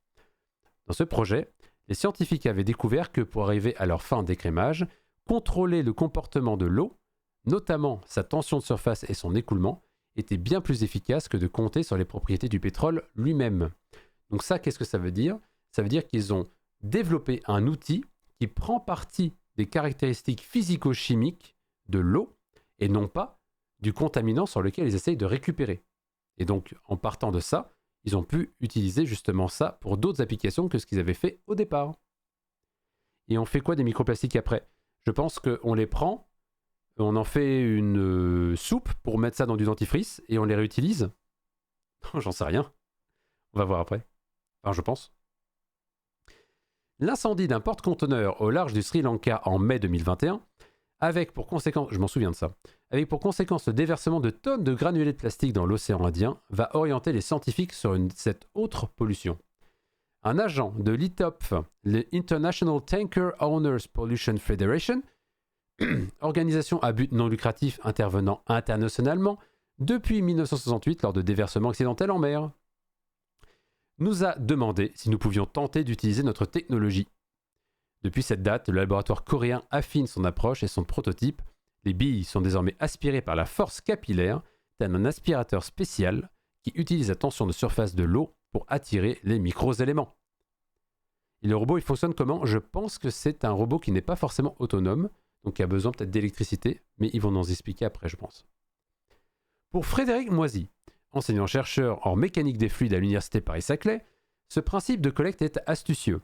Dans ce projet, les scientifiques avaient découvert que pour arriver à leur fin d'écrémage, contrôler le comportement de l'eau, notamment sa tension de surface et son écoulement, était bien plus efficace que de compter sur les propriétés du pétrole lui-même. Donc ça, qu'est-ce que ça veut dire? Ça veut dire qu'ils ont développé un outil qui prend parti des caractéristiques physico-chimiques de l'eau et non pas du contaminant sur lequel ils essayent de récupérer. Et donc, en partant de ça, ils ont pu utiliser justement ça pour d'autres applications que ce qu'ils avaient fait au départ. Et on fait quoi des microplastiques après? Je pense qu'on les prend, on en fait une soupe pour mettre ça dans du dentifrice et on les réutilise. J'en sais rien. On va voir après. Enfin, je pense. L'incendie d'un porte-conteneur au large du Sri Lanka en mai 2021, avec pour conséquence, je m'en souviens de ça, avec pour conséquence le déversement de tonnes de granulés de plastique dans l'océan Indien, va orienter les scientifiques sur cette autre pollution. Un agent de l'ITOPF, le International Tanker Owners Pollution Federation, organisation à but non lucratif intervenant internationalement depuis 1968 lors de déversements accidentels en mer, nous a demandé si nous pouvions tenter d'utiliser notre technologie. Depuis cette date, le laboratoire coréen affine son approche et son prototype. Les billes sont désormais aspirées par la force capillaire, tel un aspirateur spécial qui utilise la tension de surface de l'eau pour attirer les micro-éléments. Et le robot, il fonctionne comment? Je pense que c'est un robot qui n'est pas forcément autonome, donc qui a besoin peut-être d'électricité, mais ils vont nous expliquer après, je pense. Pour Frédéric Moisy, enseignant-chercheur en mécanique des fluides à l'université Paris-Saclay, ce principe de collecte est astucieux.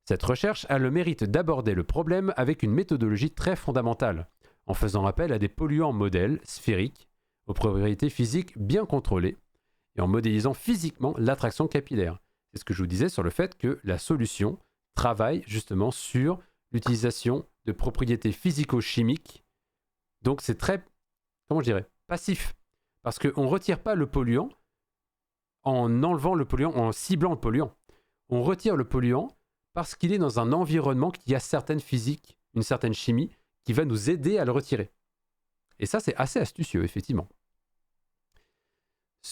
Cette recherche a le mérite d'aborder le problème avec une méthodologie très fondamentale, en faisant appel à des polluants modèles sphériques, aux propriétés physiques bien contrôlées, et en modélisant physiquement l'attraction capillaire. C'est ce que je vous disais sur le fait que la solution travaille justement sur l'utilisation de propriétés physico-chimiques. Donc c'est très, comment je dirais, passif. Parce qu'on ne retire pas le polluant en enlevant le polluant, en ciblant le polluant. On retire le polluant parce qu'il est dans un environnement qui a certaines physiques, une certaine chimie, qui va nous aider à le retirer. Et ça, c'est assez astucieux, effectivement.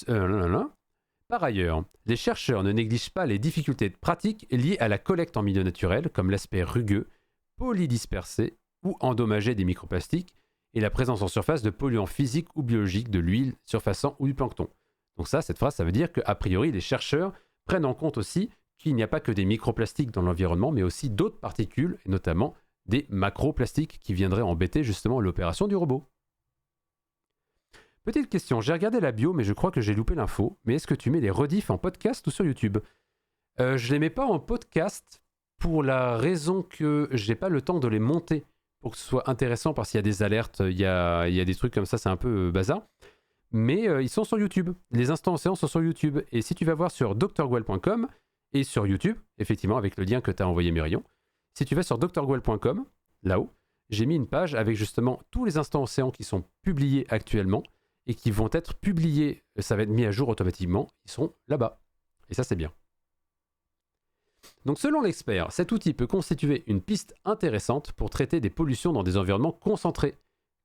Par ailleurs, les chercheurs ne négligent pas les difficultés pratiques liées à la collecte en milieu naturel, comme l'aspect rugueux, polydispersé ou endommagé des microplastiques, et la présence en surface de polluants physiques ou biologiques, de l'huile surfaçant ou du plancton. Donc ça, cette phrase, ça veut dire qu'a priori, les chercheurs prennent en compte aussi qu'il n'y a pas que des microplastiques dans l'environnement, mais aussi d'autres particules, et notamment des macroplastiques qui viendraient embêter justement l'opération du robot. Petite question, j'ai regardé la bio, mais je crois que j'ai loupé l'info. Mais est-ce que tu mets les rediffs en podcast ou sur YouTube? Je les mets pas en podcast pour la raison que j'ai pas le temps de les monter pour que ce soit intéressant, parce qu'il y a des alertes, il y a des trucs comme ça, c'est un peu bazar. Mais ils sont sur YouTube. Les instants en séance sont sur YouTube. Et si tu vas voir sur drgwell.com et sur YouTube, effectivement, avec le lien que tu as envoyé Myrion, si tu vas sur drgwell.com, là-haut, j'ai mis une page avec justement tous les instants en séance qui sont publiés actuellement et qui vont être publiés, ça va être mis à jour automatiquement, ils sont là-bas. Et ça, c'est bien. Donc selon l'expert, cet outil peut constituer une piste intéressante pour traiter des pollutions dans des environnements concentrés,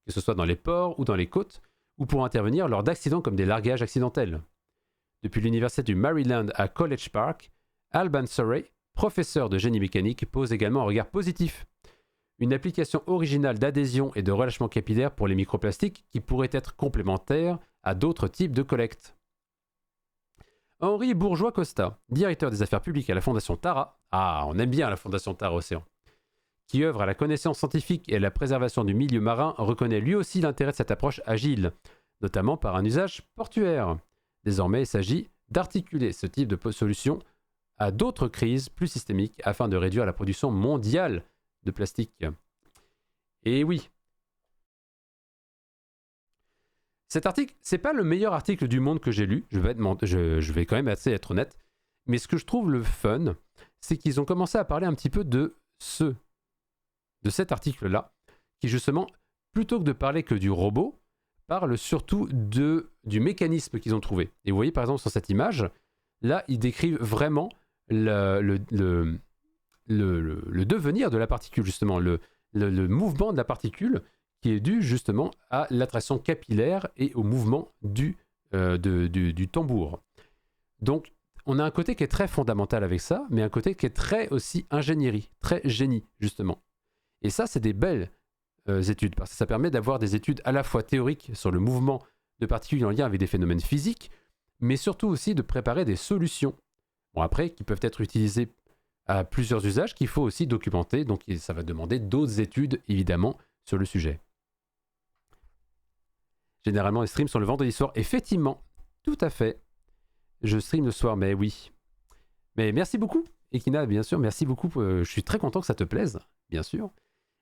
que ce soit dans les ports ou dans les côtes, ou pour intervenir lors d'accidents comme des largages accidentels. Depuis l'université du Maryland à College Park, Alban Surrey, professeur de génie mécanique, pose également un regard positif. Une application originale d'adhésion et de relâchement capillaire pour les microplastiques qui pourrait être complémentaire à d'autres types de collecte. Henri Bourgeois-Costa, directeur des affaires publiques à la Fondation Tara, on aime bien la Fondation Tara Océan, qui œuvre à la connaissance scientifique et à la préservation du milieu marin, reconnaît lui aussi l'intérêt de cette approche agile, notamment par un usage portuaire. Désormais, il s'agit d'articuler ce type de solution à d'autres crises plus systémiques afin de réduire la production mondiale de plastique. Et oui. Cet article, c'est pas le meilleur article du monde que j'ai lu, je vais quand même être honnête, mais ce que je trouve le fun, c'est qu'ils ont commencé à parler un petit peu de cet article-là, qui justement, plutôt que de parler que du robot, parle surtout du mécanisme qu'ils ont trouvé. Et vous voyez par exemple sur cette image, là, ils décrivent vraiment le devenir de la particule, justement, le mouvement de la particule qui est dû justement à l'attraction capillaire et au mouvement du tambour. Donc, on a un côté qui est très fondamental avec ça, mais un côté qui est très aussi ingénierie, très génie, justement. Et ça, c'est des belles études, parce que ça permet d'avoir des études à la fois théoriques sur le mouvement de particules en lien avec des phénomènes physiques, mais surtout aussi de préparer des solutions. Bon, après, qui peuvent être utilisées à plusieurs usages qu'il faut aussi documenter, donc ça va demander d'autres études, évidemment, sur le sujet. Généralement, les streams sont le vendredi soir. Effectivement, tout à fait. Je stream le soir, mais oui. Mais merci beaucoup, Ekina, bien sûr, merci beaucoup. Je suis très content que ça te plaise, bien sûr.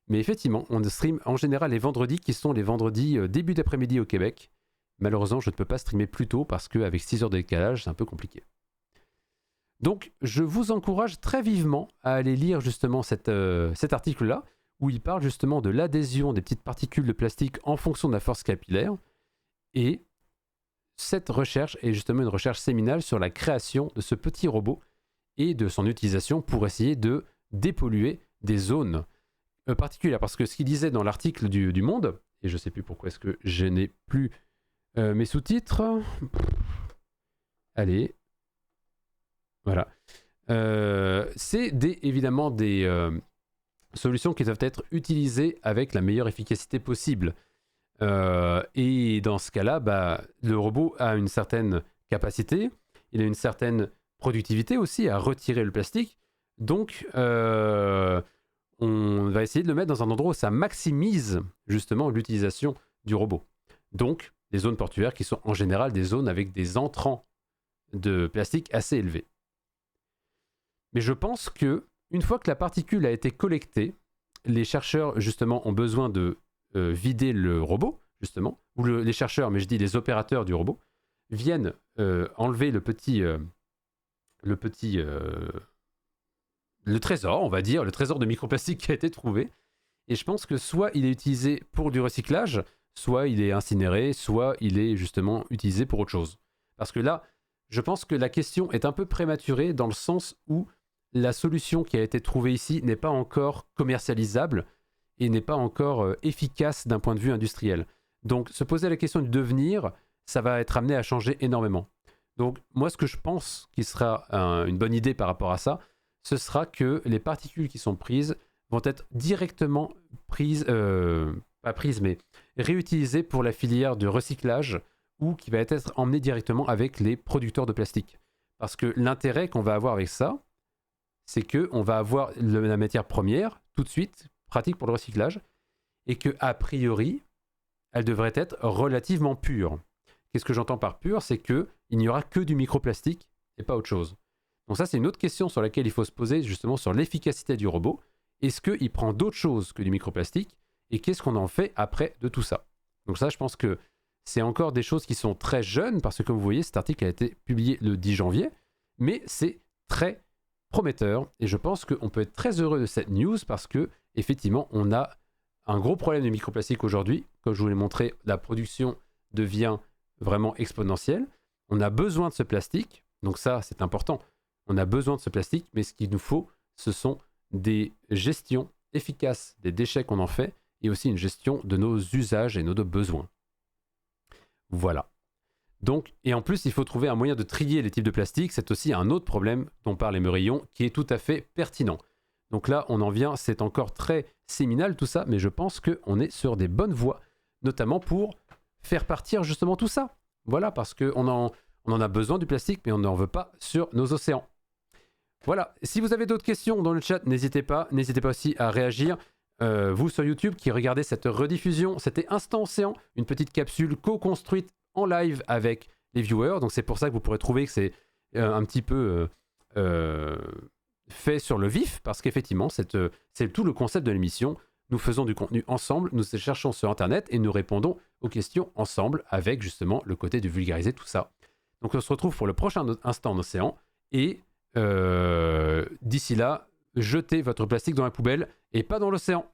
Mais effectivement, on stream en général les vendredis, qui sont les vendredis début d'après-midi au Québec. Malheureusement, je ne peux pas streamer plus tôt parce qu'avec 6 heures de décalage, c'est un peu compliqué. Donc, je vous encourage très vivement à aller lire justement cet article-là, où il parle justement de l'adhésion des petites particules de plastique en fonction de la force capillaire. Et cette recherche est justement une recherche séminale sur la création de ce petit robot et de son utilisation pour essayer de dépolluer des zones particulières. Parce que ce qu'il disait dans l'article du Monde, et je ne sais plus pourquoi est-ce que je n'ai plus mes sous-titres. Allez. Voilà. C'est évidemment des solutions qui doivent être utilisées avec la meilleure efficacité possible. Et dans ce cas-là, le robot a une certaine capacité, il a une certaine productivité aussi à retirer le plastique. Donc, on va essayer de le mettre dans un endroit où ça maximise justement l'utilisation du robot. Donc, les zones portuaires qui sont en général des zones avec des entrants de plastique assez élevés. Mais je pense que une fois que la particule a été collectée, les chercheurs justement ont besoin de vider le robot, justement, ou les chercheurs, mais je dis les opérateurs du robot, viennent enlever le trésor, on va dire, le trésor de microplastique qui a été trouvé. Et je pense que soit il est utilisé pour du recyclage, soit il est incinéré, soit il est justement utilisé pour autre chose. Parce que là, je pense que la question est un peu prématurée dans le sens où la solution qui a été trouvée ici n'est pas encore commercialisable et n'est pas encore efficace d'un point de vue industriel. Donc, se poser la question du devenir, ça va être amené à changer énormément. Donc, moi, ce que je pense qui sera une bonne idée par rapport à ça, ce sera que les particules qui sont prises vont être directement prises, pas prises, mais réutilisées pour la filière du recyclage ou qui va être emmenée directement avec les producteurs de plastique. Parce que l'intérêt qu'on va avoir avec ça, c'est qu'on va avoir la matière première tout de suite, pratique pour le recyclage, et que a priori, elle devrait être relativement pure. Qu'est-ce que j'entends par pure? C'est qu'il n'y aura que du microplastique et pas autre chose. Donc ça, c'est une autre question sur laquelle il faut se poser, justement, sur l'efficacité du robot. Est-ce qu'il prend d'autres choses que du microplastique? Et qu'est-ce qu'on en fait après de tout ça? Donc ça, je pense que c'est encore des choses qui sont très jeunes, parce que comme vous voyez, cet article a été publié le 10 janvier, mais c'est très prometteur, et je pense qu'on peut être très heureux de cette news, parce que effectivement, on a un gros problème de microplastique aujourd'hui. Comme je vous l'ai montré, la production devient vraiment exponentielle. On a besoin de ce plastique, donc ça, c'est important. On a besoin de ce plastique, mais ce qu'il nous faut, ce sont des gestions efficaces des déchets qu'on en fait, et aussi une gestion de nos usages et nos besoins. Voilà. Donc, et en plus, il faut trouver un moyen de trier les types de plastique. C'est aussi un autre problème dont parle Émerillon, qui est tout à fait pertinent. Donc là, on en vient, c'est encore très séminal tout ça, mais je pense qu'on est sur des bonnes voies, notamment pour faire partir justement tout ça. Voilà, parce qu'on en a besoin du plastique, mais on n'en veut pas sur nos océans. Voilà, si vous avez d'autres questions dans le chat, n'hésitez pas aussi à réagir. Vous sur YouTube qui regardez cette rediffusion, c'était Instant Océan, une petite capsule co-construite en live avec les viewers, donc c'est pour ça que vous pourrez trouver que c'est un petit peu fait sur le vif, parce qu'effectivement c'est tout le concept de l'émission. Nous faisons du contenu ensemble, nous cherchons sur internet et nous répondons aux questions ensemble, avec justement le côté de vulgariser tout ça. Donc on se retrouve pour le prochain Instant Océan, et d'ici là, jetez votre plastique dans la poubelle et pas dans l'océan.